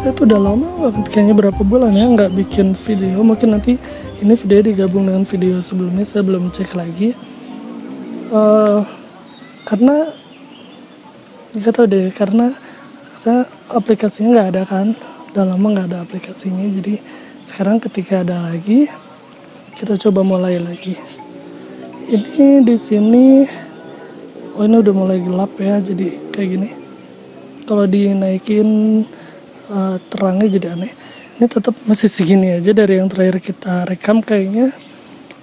saya tuh udah lama banget, kayaknya berapa bulan ya nggak bikin video. Mungkin nanti ini video digabung dengan video sebelumnya, saya belum cek lagi. Karena nggak tahu deh, karena saya aplikasinya nggak ada kan, udah lama nggak ada aplikasinya. Jadi sekarang ketika ada lagi, kita coba mulai lagi. Ini di sini, oh ini udah mulai gelap ya, jadi kayak gini. Kalau dinaikin terangnya jadi aneh. Ini tetap masih segini aja dari yang terakhir kita rekam kayaknya.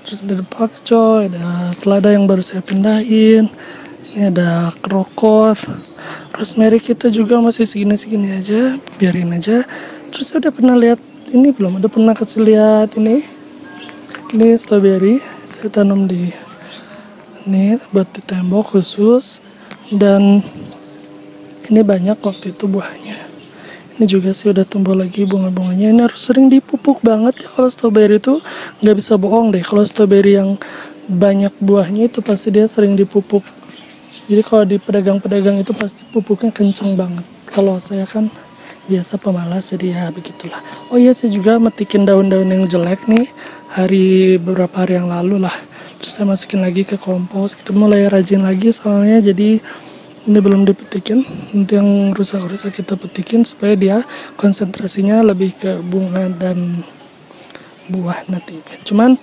Terus ada pakcoy, ada selada yang baru saya pindahin. Ini ada krokot, rosemary kita juga masih segini-segini aja, biarin aja. Terus saya udah pernah lihat ini belum? Udah pernah kasih lihat ini strawberry. Saya tanam di ini buat di tembok khusus, dan ini banyak waktu itu buahnya. Ini juga sih udah tumbuh lagi bunga-bunganya. Ini harus sering dipupuk banget ya, kalau strawberry itu nggak bisa bohong deh. Kalau strawberry yang banyak buahnya itu pasti dia sering dipupuk. Jadi kalau di pedagang-pedagang itu pasti pupuknya kenceng banget. Kalau saya kan biasa pemalas, jadi ya begitulah. Oh iya, saya juga metikin daun-daun yang jelek nih beberapa hari yang lalu lah. Terus saya masukin lagi ke kompos. Kita mulai rajin lagi soalnya, jadi ini belum dipetikin. Nanti yang rusak-rusak kita petikin supaya dia konsentrasinya lebih ke bunga dan buah nantinya. Cuman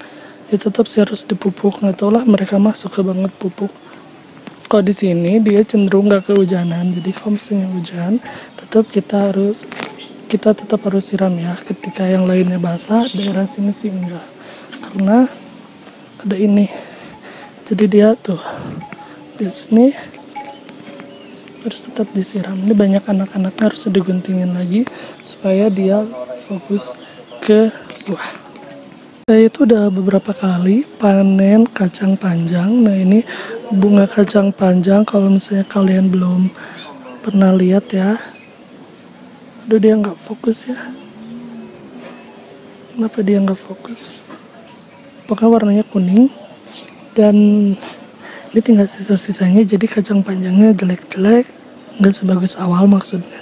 ya tetap sih harus dipupuk. Nggak tau lah, mereka mah suka banget pupuk. Kalau di sini dia cenderung nggak kehujanan. Jadi kalau misalnya hujan, kita tetap harus siram ya. Ketika yang lainnya basah, daerah sini sih enggak. Karena ada ini. Jadi dia tuh di sini harus tetap disiram. Ini banyak anak-anak harus diguntingin lagi supaya dia fokus ke buah. Saya itu udah beberapa kali panen kacang panjang. Nah ini bunga kacang panjang, kalau misalnya kalian belum pernah lihat ya. Aduh, dia nggak fokus ya. Kenapa dia nggak fokus? Pokoknya warnanya kuning dan ini tinggal sisa-sisanya, jadi kacang panjangnya jelek-jelek, nggak sebagus awal maksudnya.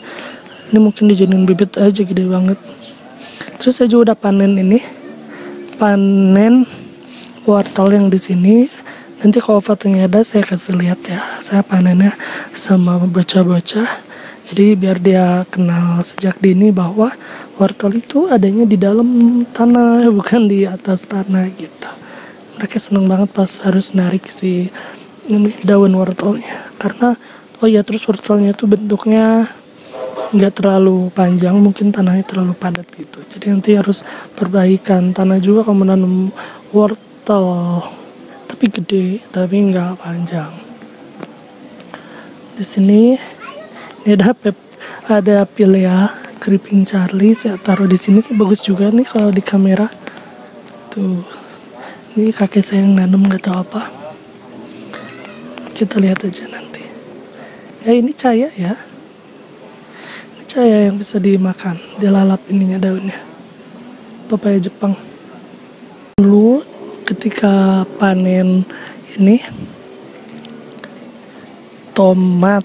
Ini mungkin dijadiin bibit aja gede banget. Terus saya juga udah panen wortel yang di sini. Nanti kalau fotonya ada saya kasih lihat ya. Saya panennya sama bocah-bocah. Jadi biar dia kenal sejak dini bahwa wortel itu adanya di dalam tanah, bukan di atas tanah gitu. Mereka seneng banget pas harus narik si ini daun wortelnya, karena terus wortelnya itu bentuknya nggak terlalu panjang, mungkin tanahnya terlalu padat gitu. Jadi nanti harus perbaikan tanah juga kalau menanam wortel, tapi gede tapi nggak panjang. Di sini ini ada Pilea Creeping Charlie, saya taruh di sini, bagus juga nih kalau di kamera tuh. Ini kakek saya yang nanam, nggak tahu apa. Kita lihat aja nanti. Ya ini caya ya. Ini caya yang bisa dimakan. Dia lalap ininya daunnya. Papaya Jepang. Dulu ketika panen ini tomat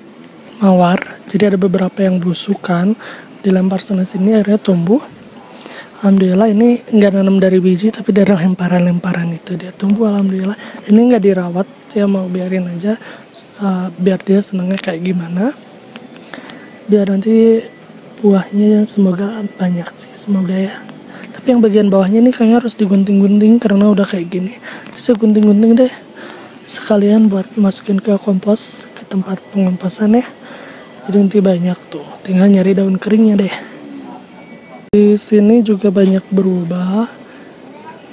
mawar, jadi ada beberapa yang busukan, dilempar sana sini akhirnya tumbuh. Alhamdulillah ini nggak nanam dari biji, tapi dari lemparan-lemparan itu dia tumbuh. Alhamdulillah ini nggak dirawat, saya mau biarin aja biar dia senangnya kayak gimana, biar nanti buahnya semoga banyak sih, semoga ya. Tapi yang bagian bawahnya ini kayaknya harus digunting-gunting karena udah kayak gini. Terus saya gunting-gunting deh sekalian buat masukin ke kompos, ke tempat pengomposan ya. Jadi nanti banyak tuh, tinggal nyari daun keringnya deh. Di sini juga banyak berubah.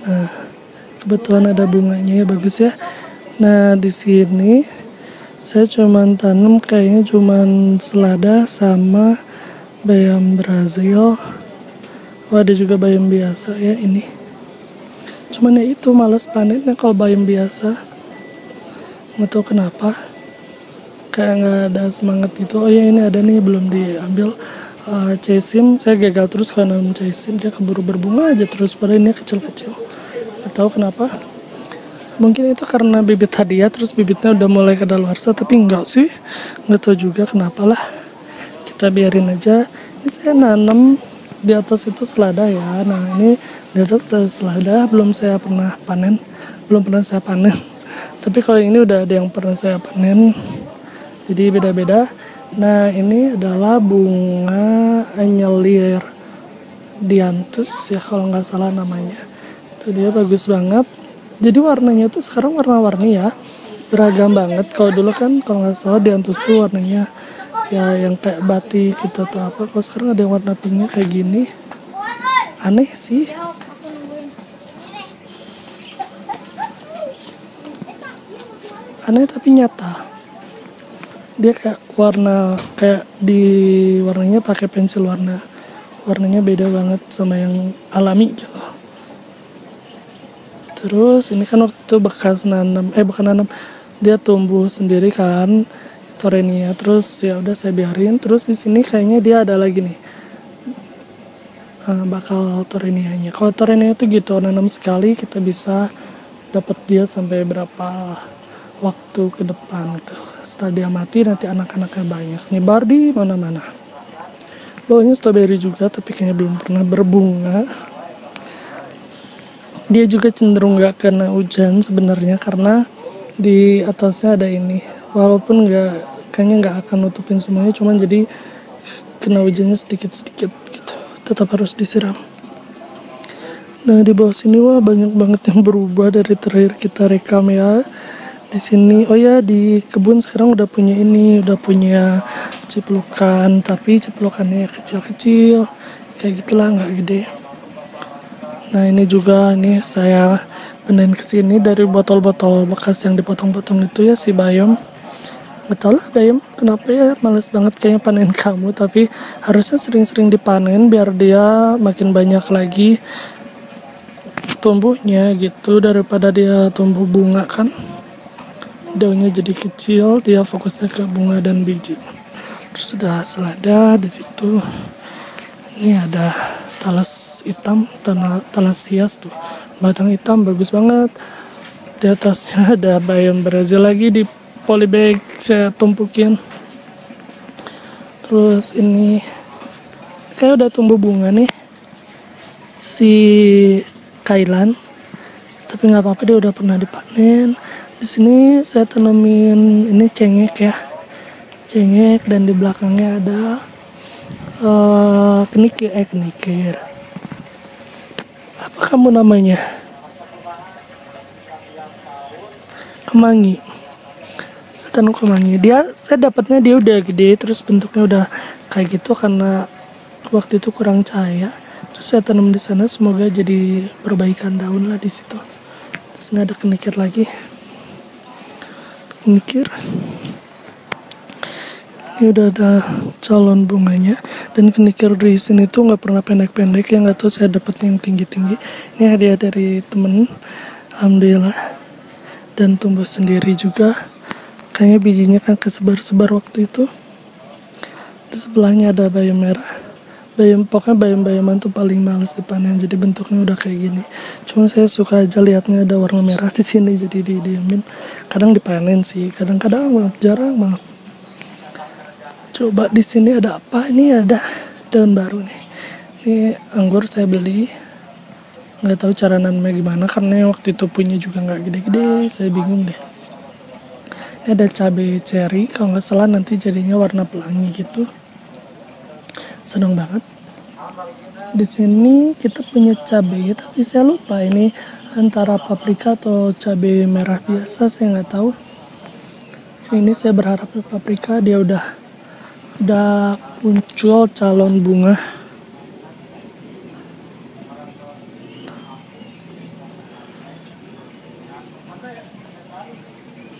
Nah, kebetulan ada bunganya ya, bagus ya. Nah, di sini saya cuman tanam kayaknya cuman selada sama bayam Brazil. Oh, ada juga bayam biasa ya ini. Cuman ya itu males panennya kalau bayam biasa. Nggak tahu kenapa. Kayak nggak ada semangat gitu. Oh ya, ini ada nih belum diambil. Cesim, saya gagal terus kalau nanam cesim, dia keburu berbunga aja terus, padahal ini kecil-kecil. Nggak tahu kenapa. Mungkin itu karena bibit hadiah, terus bibitnya udah mulai kadaluarsa, tapi enggak sih. Nggak tahu juga kenapa lah. Kita biarin aja. Ini saya nanam di atas itu selada ya. Nah ini di atas ada selada, belum saya pernah panen. Tapi kalau ini udah ada yang pernah saya panen, jadi beda-beda. Nah ini adalah bunga anyelir dianthus ya kalau nggak salah namanya. Itu dia bagus banget. Jadi warnanya tuh sekarang warna-warni ya, beragam banget. Kalau dulu kan kalau nggak salah dianthus tuh warnanya ya yang kayak batik gitu atau apa. Kalau sekarang ada yang warna pinknya kayak gini, aneh sih. Aneh tapi nyata. Dia kayak warna, kayak di warnanya pakai pensil warna. Warnanya beda banget sama yang alami gitu. Terus ini kan waktu bekas nanam, bukan nanam, dia tumbuh sendiri kan, torenia. Terus ya udah saya biarin. Terus di sini kayaknya dia ada lagi nih, bakal torenianya. Kalau torenia itu gitu, nanam sekali kita bisa dapat dia sampai berapa waktu ke depan gitu. Setelah dia mati nanti anak-anaknya banyak, nyebar di mana-mana. Bawahnya strawberry juga, tapi kayaknya belum pernah berbunga. Dia juga cenderung gak kena hujan sebenarnya karena di atasnya ada ini. Walaupun kayaknya nggak akan nutupin semuanya, cuman jadi kena hujannya sedikit-sedikit gitu. Tetap harus disiram. Nah di bawah sini wah banyak banget yang berubah dari terakhir kita rekam ya. Di sini, oh ya di kebun sekarang udah punya ini, udah punya ciplukan, tapi ciplukannya kecil-kecil, kayak gitulah, nggak gede. Nah ini juga nih saya benerin kesini dari botol-botol bekas yang dipotong-potong itu ya si Bayom. Gak tau lah Bayom kenapa ya males banget kayaknya panen kamu, tapi harusnya sering-sering dipanen biar dia makin banyak lagi tumbuhnya gitu, daripada dia tumbuh bunga kan daunnya jadi kecil, dia fokusnya ke bunga dan biji. Terus ada selada di situ. Ini ada talas hitam, talas hias tuh, batang hitam bagus banget. Di atasnya ada bayam Brazil lagi di polybag saya tumpukin. Terus ini kayak udah tumbuh bunga nih si kailan, tapi nggak apa-apa, dia udah pernah dipanen. Di sini saya tanamin ini cengek ya, cengek, dan di belakangnya ada kenikir. Apa kamu namanya? Kemangi. Saya tanam kemangi. Saya dapatnya dia udah gede, terus bentuknya udah kayak gitu karena waktu itu kurang cahaya. Terus saya tanam di sana, semoga jadi perbaikan daun lah di situ. Di sini ada kenikir lagi. Kenikir. Ini udah ada calon bunganya, dan kenikir di sini tuh nggak pernah pendek-pendek ya, nggak tahu saya dapetnya yang tinggi-tinggi. Ini hadiah dari temen, alhamdulillah, dan tumbuh sendiri juga. Kayaknya bijinya kan kesebar-sebar waktu itu. Di sebelahnya ada bayam merah. Pokoknya bayam-bayaman tuh paling males dipanen, jadi bentuknya udah kayak gini. Cuma saya suka aja liatnya ada warna merah di sini, jadi didiamin. Kadang dipanen sih, kadang-kadang jarang banget. Coba di sini ada apa? Ini ada daun baru nih. Ini anggur saya beli. Nggak tahu cara nanamnya gimana karena waktu itu punya juga nggak gede-gede. Saya bingung deh. Ini ada cabai cherry. Kalau nggak salah nanti jadinya warna pelangi gitu. Seneng banget. Di sini kita punya cabai, tapi saya lupa ini antara paprika atau cabai merah biasa. Saya nggak tahu. Ini saya berharap paprika, dia udah muncul calon bunga.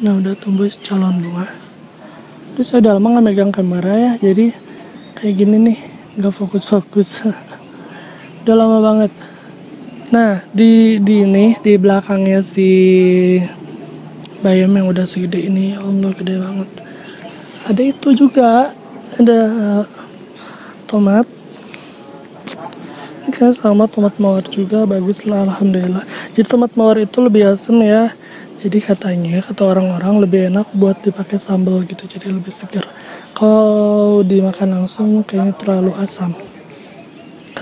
Nah udah tumbuh calon bunga. Terus saya udah lama gak megang kamera ya, jadi kayak gini nih, gak fokus-fokus. Udah lama banget. Nah di belakangnya si bayam yang udah segede ini, ya Allah gede banget. Ada itu juga, ada tomat. Ini kan sama tomat mawar juga, bagus lah alhamdulillah. Jadi tomat mawar itu lebih asam ya. Jadi kata orang-orang lebih enak buat dipakai sambal gitu, jadi lebih segar. Kalau dimakan langsung kayaknya terlalu asam.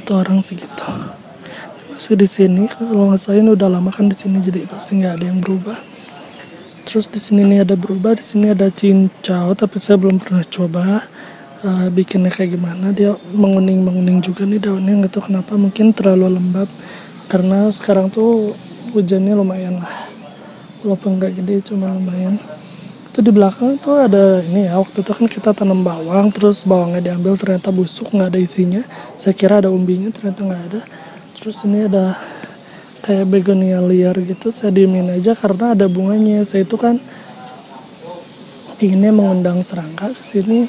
satu orang segitu. Masih di sini, kalau nggak salah ini udah lama kan di sini, jadi pasti nggak ada yang berubah. Terus di sini nih ada berubah, di sini ada cincau, tapi saya belum pernah coba bikinnya kayak gimana. Dia menguning juga nih daunnya, nggak tahu kenapa, mungkin terlalu lembab karena sekarang tuh hujannya lumayan lah, walaupun nggak gede cuma lumayan. Itu di belakang tuh ada ini ya, waktu itu kan kita tanam bawang, terus bawangnya diambil ternyata busuk, nggak ada isinya. Saya kira ada umbinya, ternyata nggak ada. Terus ini ada kayak begonia liar gitu, saya diemin aja karena ada bunganya. Saya itu kan inginnya mengundang serangga ke sini,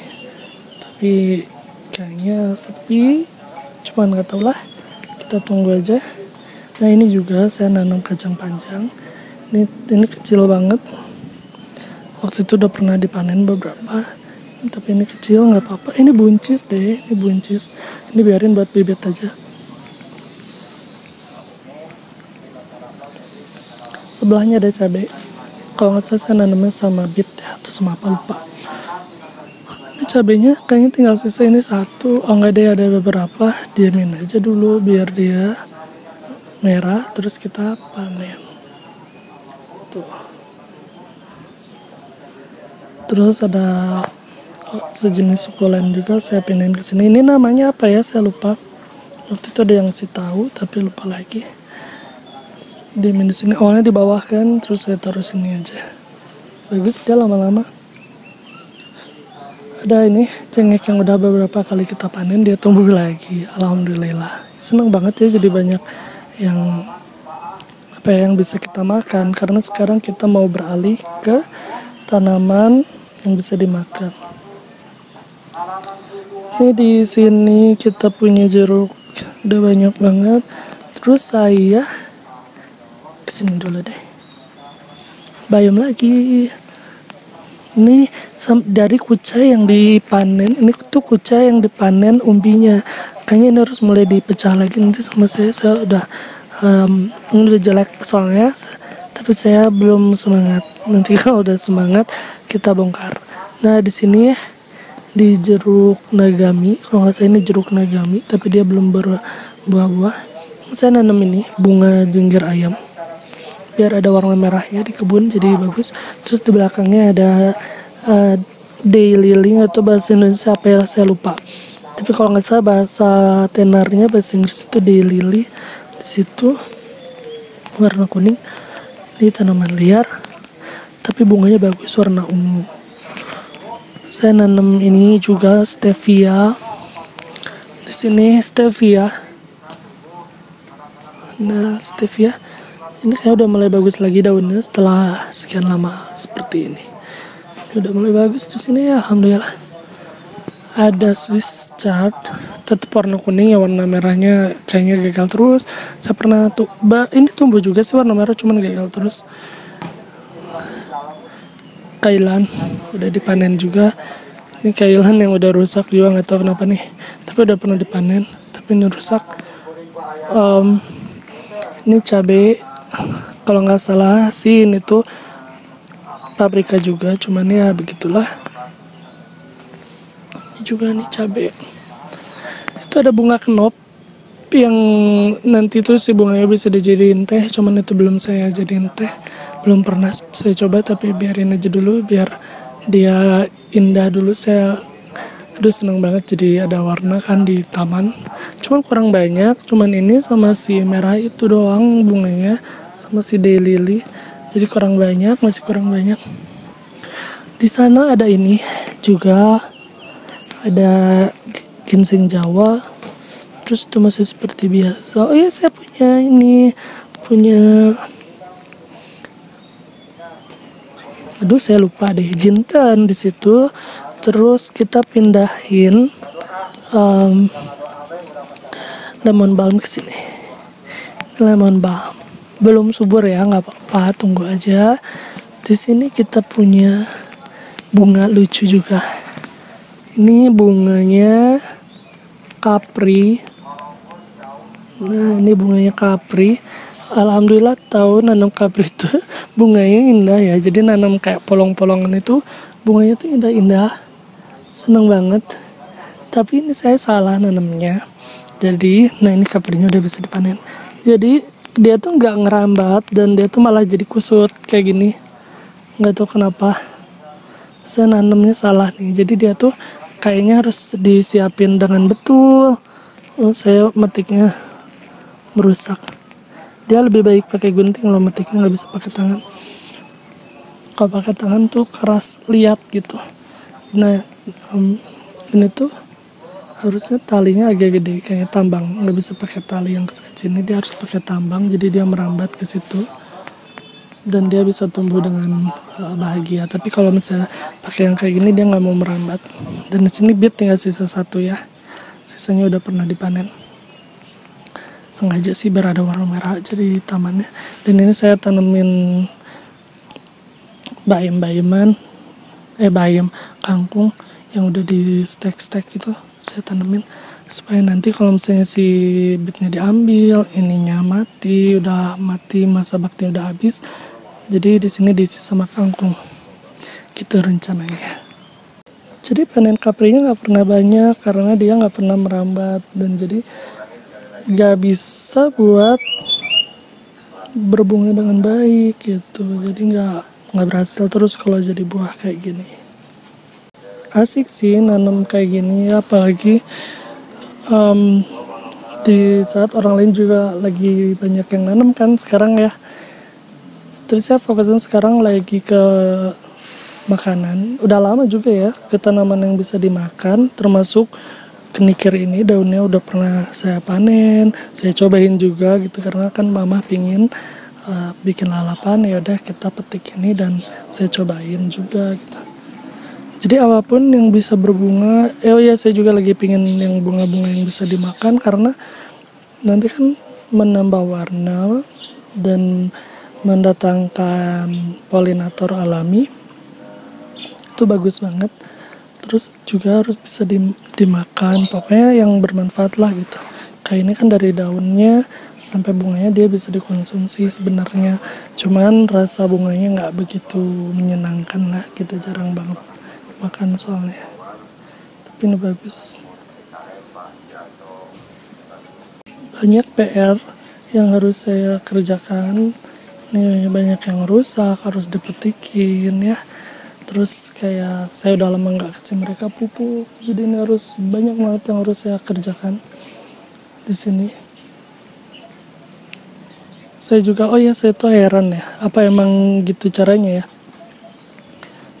tapi kayaknya sepi, cuman nggak tahu lah, kita tunggu aja. Nah ini juga saya nanam kacang panjang, ini kecil banget, waktu itu udah pernah dipanen beberapa, tapi ini kecil nggak apa-apa. Ini buncis deh, ini buncis, ini biarin buat bibit aja. Sebelahnya ada cabai, kalau nggak salah saya nanamnya sama bit ya, atau sama apa lupa. Ini cabenya kayaknya tinggal sisa ini satu, oh nggak deh, ada beberapa. Diamin aja dulu biar dia merah, terus kita panen. Tuh. Terus ada sejenis sukulen juga saya pindahin ke sini. Ini namanya apa ya? Saya lupa. Waktu itu ada yang sih tahu, tapi lupa lagi. Diamin di sini. Awalnya di bawah kan, terus saya taruh sini aja. Bagus dia lama-lama. Ada ini cengkeh yang udah beberapa kali kita panen, dia tumbuh lagi. Alhamdulillah. Seneng banget ya, jadi banyak yang yang bisa kita makan, karena sekarang kita mau beralih ke tanaman yang bisa dimakan. Ini di sini kita punya jeruk, udah banyak banget. Terus saya kesini dulu deh. Bayam lagi. Ini dari kucai yang dipanen, ini tuh kucai yang dipanen umbinya. Kayaknya ini harus mulai dipecah lagi nanti sama saya udah ini udah jelek soalnya, tapi saya belum semangat. Nanti kalau udah semangat kita bongkar. Nah di sini di jeruk nagami, kalau nggak salah ini jeruk nagami, tapi dia belum berbuah-buah. Saya nanam ini bunga jinggir ayam, biar ada warna merahnya di kebun, jadi bagus. Terus di belakangnya ada daylily, atau bahasa Indonesia apa ya saya lupa. Tapi kalau nggak salah bahasa tenarnya, bahasa Inggris itu daylily. Di situ warna kuning, ini tanaman liar, tapi bunganya bagus warna ungu. Saya nanam ini juga stevia. Di sini stevia. Nah stevia ini kayak udah mulai bagus lagi daunnya setelah sekian lama seperti ini. Udah mulai bagus di sini ya, alhamdulillah. Ada Swiss chard, tetap warna kuning ya, warna merahnya kayaknya gagal terus. Saya pernah tuh, ini tumbuh juga sih warna merah, cuman gagal terus. Kailan udah dipanen juga. Ini kailan yang udah rusak juga, nggak tahu kenapa nih. Tapi udah pernah dipanen, tapi ini rusak. Ini cabai, kalau nggak salah sih ini tuh paprika juga, cuman ya begitulah. Ini juga nih cabai. Itu ada bunga kenop yang nanti tuh si bunganya bisa dijadiin teh, cuman itu belum saya jadiin teh, belum pernah saya coba, tapi biarin aja dulu biar dia indah dulu. Seneng banget jadi ada warna kan di taman, cuman kurang banyak, cuman ini sama si merah itu doang bunganya, sama si daylily, jadi kurang banyak, masih kurang banyak. Di sana ada ini juga, ada ginseng Jawa, terus itu masih seperti biasa. Oh iya, saya punya aduh saya lupa deh, jinten di situ. Terus kita pindahin lemon balm ke sini. Lemon balm belum subur ya, nggak apa-apa, tunggu aja. Di sini kita punya bunga lucu juga. Ini bunganya kapri. Nah ini bunganya kapri. Alhamdulillah tahu nanam kapri itu bunganya indah ya. Jadi nanam kayak polong-polongan itu bunganya tuh indah-indah. Seneng banget. Tapi ini saya salah nanamnya. Jadi nah ini kaprinya udah bisa dipanen. Jadi dia tuh nggak ngerambat dan dia tuh malah jadi kusut kayak gini, nggak tahu kenapa. Saya nanamnya salah nih, jadi dia tuh kayaknya harus disiapin dengan betul. Saya metiknya merusak. Dia lebih baik pakai gunting loh, metiknya nggak bisa pakai tangan. Kalau pakai tangan tuh keras, liat gitu. Nah ini tuh harusnya talinya agak gede kayak tambang, nggak bisa pakai tali yang kecil ini, dia harus pakai tambang, jadi dia merambat ke situ dan dia bisa tumbuh dengan bahagia. Tapi kalau misalnya pakai yang kayak gini dia nggak mau merambat. Dan di sini bit tinggal sisa satu ya, sisanya udah pernah dipanen. Sengaja sih biar ada warna merah aja di tamannya. Dan ini saya tanemin bayam kangkung yang udah di stek gitu, saya tanemin supaya nanti kalau misalnya si bitnya diambil, ininya mati, udah mati, masa bakti udah habis, jadi di sini diisi sama kangkung gitu rencananya. Jadi panen kaprinya nggak pernah banyak karena dia nggak pernah merambat, dan jadi nggak bisa buat berbunga dengan baik gitu. Jadi nggak berhasil terus kalau jadi buah kayak gini. Asik sih nanam kayak gini, apalagi di saat orang lain juga lagi banyak yang nanam kan sekarang ya. Terus saya fokusnya sekarang lagi ke makanan. Udah lama juga ya ke tanaman yang bisa dimakan, termasuk kenikir ini daunnya udah pernah saya panen, saya cobain juga gitu karena kan mama pingin bikin lalapan, ya udah kita petik ini dan saya cobain juga gitu. Jadi apapun yang bisa berbunga, ya saya juga lagi pingin yang bunga-bunga yang bisa dimakan karena nanti kan menambah warna dan mendatangkan polinator alami, itu bagus banget. Terus juga harus bisa dimakan, pokoknya yang bermanfaat lah gitu. Kayak ini kan dari daunnya sampai bunganya dia bisa dikonsumsi sebenarnya, cuman rasa bunganya nggak begitu menyenangkan lah, kita jarang banget makan soalnya. Tapi ini bagus. Banyak PR yang harus saya kerjakan. Nih banyak yang rusak, harus dipetikin ya. Terus kayak saya udah lama nggak kasih mereka pupuk, jadi ini harus banyak banget yang harus saya kerjakan di sini. Saya juga, saya tuh heran ya, apa emang gitu caranya ya?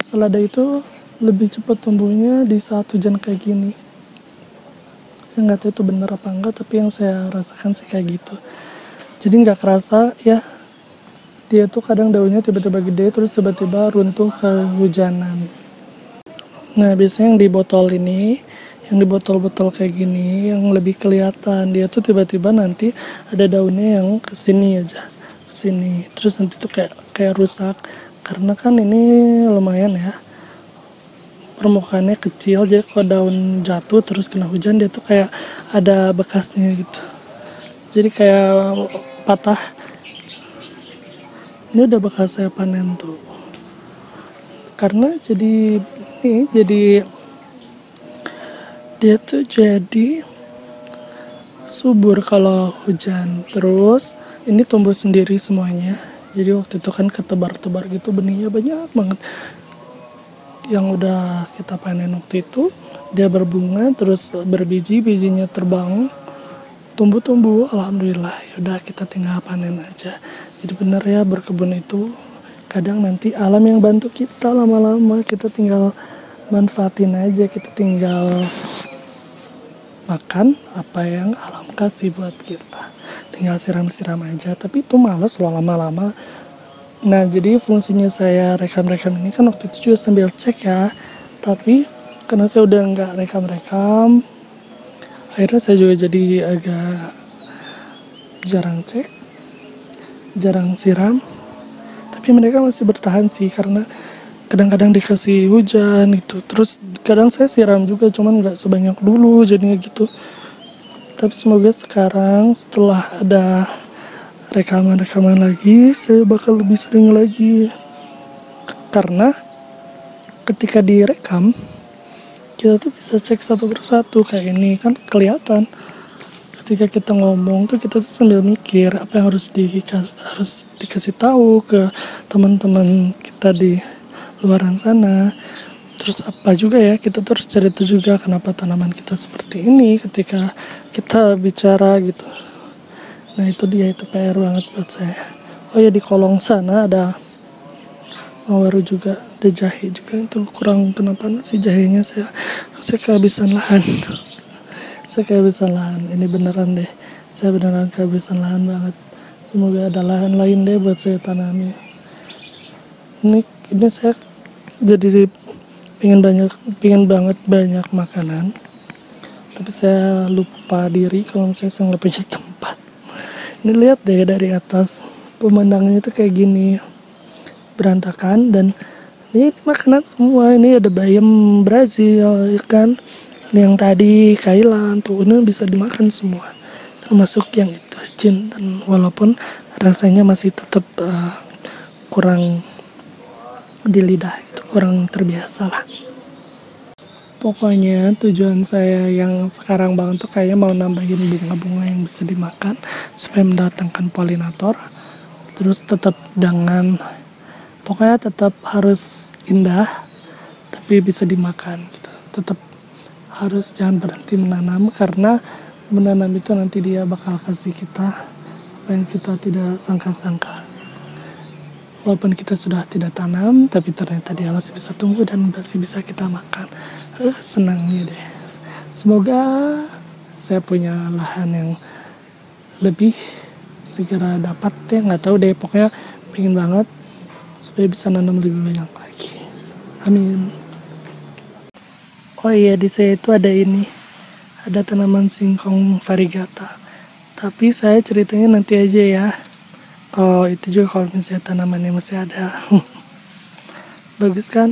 Selada itu lebih cepat tumbuhnya di saat hujan kayak gini. Saya nggak tahu itu benar apa enggak, tapi yang saya rasakan sih kayak gitu. Jadi nggak kerasa ya, dia tuh kadang daunnya tiba-tiba gede terus tiba-tiba runtuh kehujanan. Nah biasanya yang di botol ini, yang di botol-botol kayak gini yang lebih kelihatan, dia tuh tiba-tiba nanti ada daunnya yang kesini aja, kesini, terus nanti tuh kayak rusak karena kan ini lumayan ya, permukaannya kecil, jadi kalau daun jatuh terus kena hujan dia tuh kayak ada bekasnya gitu, jadi kayak patah. Ini udah bekas saya panen tuh, karena jadi dia tuh jadi subur kalau hujan. Terus ini tumbuh sendiri semuanya, jadi waktu itu kan ketebar-tebar gitu benihnya banyak banget yang udah kita panen waktu itu. Dia berbunga terus berbiji, bijinya terbang, tumbuh, alhamdulillah. Yaudah kita tinggal panen aja. Jadi bener ya, berkebun itu kadang nanti alam yang bantu kita, lama-lama kita tinggal manfaatin aja, kita tinggal makan apa yang alam kasih buat kita, tinggal siram-siram aja. Tapi itu males loh lama-lama. Nah jadi fungsinya saya rekam-rekam ini kan waktu itu juga sambil cek ya, tapi karena saya udah nggak rekam-rekam, akhirnya saya juga jadi agak jarang cek, jarang siram. Tapi mereka masih bertahan sih karena kadang-kadang dikasih hujan gitu. Terus kadang saya siram juga, cuman nggak sebanyak dulu jadinya gitu. Tapi semoga sekarang setelah ada rekaman-rekaman lagi, saya bakal lebih sering lagi. Karena ketika direkam, kita tuh bisa cek satu persatu kayak ini kan kelihatan. ketika kita ngomong tuh kita tuh sambil mikir apa yang harus dikasih tahu ke teman-teman kita di luaran sana. Terus apa juga ya, kita terus cerita juga kenapa tanaman kita seperti ini ketika kita bicara gitu. Nah itu dia, itu PR banget buat saya. Oh ya, di kolong sana ada mawar juga, ada jahe juga. Itu kurang kenapa sih jahenya, saya kehabisan lahan. Saya kehabisan lahan, ini beneran deh, saya beneran kehabisan lahan banget. Semoga ada lahan lain deh buat saya tanami. Ini saya jadi pingin banget banyak makanan, tapi saya lupa diri kalau saya nggak punya tempat. Ini lihat deh dari atas, pemandangannya tuh kayak gini, berantakan, dan ini makanan semua. Ini ada bayam Brazil, ya kan, yang tadi kailan tuh, ini bisa dimakan semua, termasuk yang itu jintan, walaupun rasanya masih tetap kurang di lidah, itu kurang terbiasa lah. Pokoknya tujuan saya yang sekarang banget tuh kayaknya mau nambahin bunga-bunga yang bisa dimakan supaya mendatangkan polinator. Terus pokoknya tetap harus indah tapi bisa dimakan gitu. Tetap harus jangan berhenti menanam, karena menanam itu nanti dia bakal kasih kita apa yang kita tidak sangka-sangka. Walaupun kita sudah tidak tanam, tapi ternyata dia masih bisa tumbuh dan masih bisa kita makan. Senangnya deh. Semoga saya punya lahan yang lebih segera dapat ya, nggak tahu deh, pokoknya pengen banget supaya bisa nanam lebih banyak lagi. Amin. Oh iya, di saya itu ada tanaman singkong variegata. Tapi saya ceritanya nanti aja ya. Oh itu juga kalau misalnya tanamannya masih ada. Bagus kan?